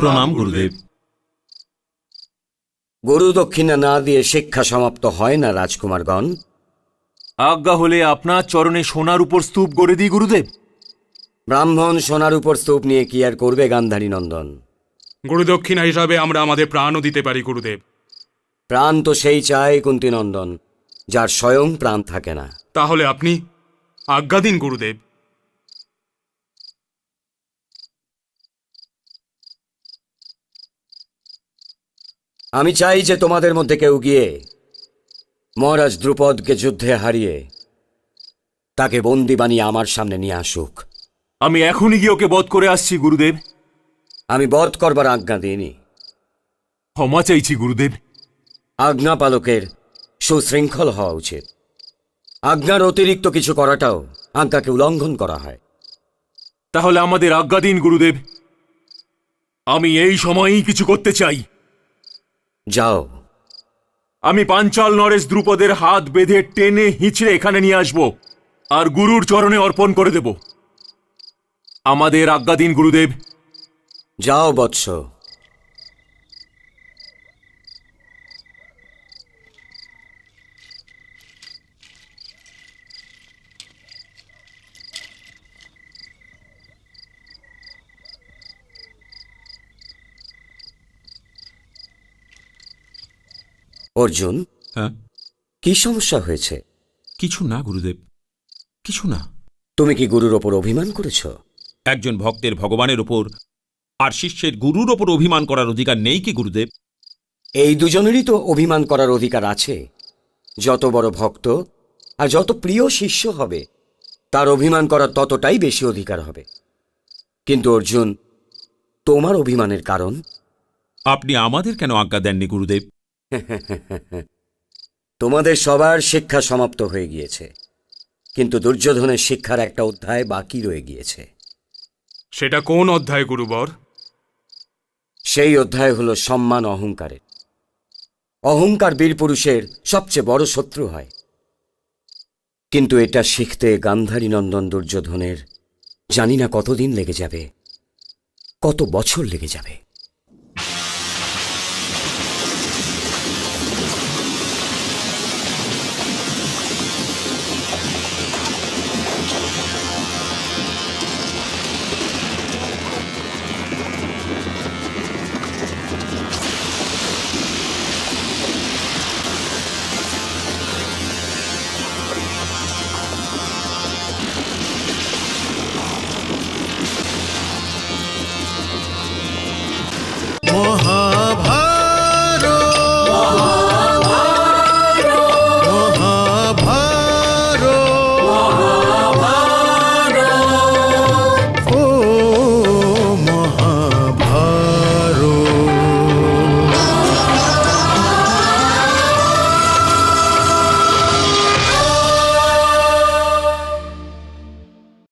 প্রণাম গুরুদেব। গুরু দক্ষিণা না দিয়ে শিক্ষা সমাপ্ত হয় না রাজকুমারগণ। আজ্ঞা হলে আপনার চরণে সোনার উপর স্তূপ গড়ে দিই গুরুদেব। ব্রাহ্মণ সোনার উপর স্তূপ নিয়ে কি আর করবে গান্ধারী নন্দন? গুরু দক্ষিণা হিসাবে আমরা আমাদের প্রাণও দিতে পারি গুরুদেব। প্রাণ তো সেই চায় কুন্তী নন্দন, যার স্বয়ং প্রাণ থাকে না। তাহলে আপনি আজ্ঞা দিন গুরুদেব। আমি চাই যে তোমাদের মধ্যে কেউ গিয়ে মহারাজ দ্রুপদকে যুদ্ধে হারিয়ে তাকে বন্দি বানিয়ে আমার সামনে নিয়ে আসুক। আমি এখনই গিয়ে ওকে বধ করে আসছি গুরুদেব। আমি বধ করবার আজ্ঞা দিইনি। ক্ষমা চাইছি গুরুদেব। আজ্ঞা পালকের সুশৃঙ্খল হওয়া উচিত। আজ্ঞার অতিরিক্ত কিছু করাটাও আজ্ঞাকে উল্লঙ্ঘন করা হয়। তাহলে আমাদের আজ্ঞা দিন গুরুদেব। আমি এই সময়েই কিছু করতে চাই। যাও। আমি পাঞ্চাল নরেশ দ্রুপদের হাত বেঁধে টেনে হিঁচড়ে এখানে নিয়ে আসব আর গুরুর চরণে অর্পণ করে দেব। আমাদের আজ্ঞা দিন গুরুদেব। যাও বৎস। অর্জুন, হ্যাঁ, কি সমস্যা হয়েছে? কিছু না গুরুদেব, কিছু না। তুমি কি গুরুর ওপর অভিমান করেছ? একজন ভক্তের ভগবানের ওপর আর শিষ্যের গুরুর ওপর অভিমান করার অধিকার নেই কি গুরুদেব? এই দুজনেরই তো অভিমান করার অধিকার আছে। যত বড় ভক্ত আর যত প্রিয় শিষ্য হবে, তার অভিমান করার ততটাই বেশি অধিকার হবে। কিন্তু অর্জুন, তোমার অভিমানের কারণ? আপনি আমাদের কেন আজ্ঞা দেননি গুরুদেব? তোমাদের সবার শিক্ষা সমাপ্ত হয়ে গিয়েছে, কিন্তু দুর্যোধনের শিক্ষার একটা অধ্যায় বাকি রয়ে গিয়েছে। সেটা কোন অধ্যায় গুরুবর? সেই অধ্যায় হলো সম্মান অহংকারের। অহংকার বীর পুরুষের সবচেয়ে বড় শত্রু হয়। কিন্তু এটা শিখতে গান্ধারী নন্দন দুর্যোধনের জানি না কতদিন লেগে যাবে, কত বছর লেগে যাবে।